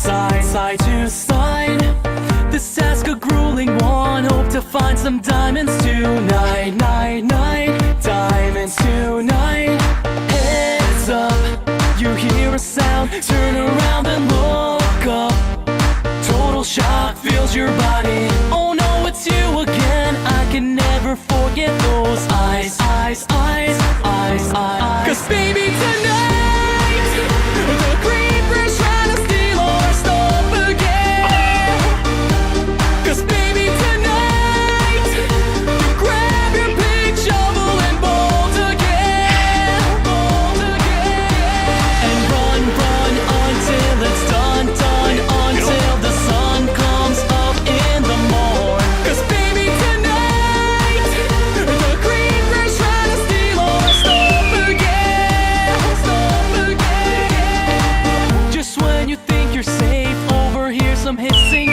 side to side. This task a grueling one, hope to find some diamonds tonight. Diamonds tonight. Heads up, you hear a sound, turn around and look up. Total shock fills your body. Oh no, it's you again. I can never forget those eyes. 'Cause baby tonight, the creeper's trying to steal our stuff again. 'Cause baby tonight, you grab your big shovel and bolt again. And run until it's done, until the sun comes up in the morn. 'Cause baby tonight, the creeper's trying to steal our stuff again. Just when you think you're safe, overhear some hissing